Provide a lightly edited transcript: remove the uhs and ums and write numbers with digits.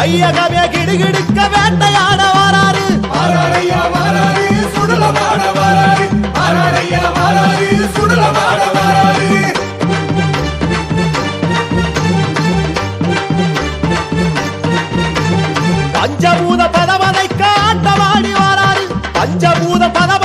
ஐயகமே கிடுகிடுக்க வேட்டையாட வராரு வாராரையா வாராரு சுடலமாட வாராரு வாராரையா வாராரு சுடலமாட வாராரு பஞ்சபூத பதவதைக்க ஆட்டமாடி வராரு பஞ்சபூத பதவ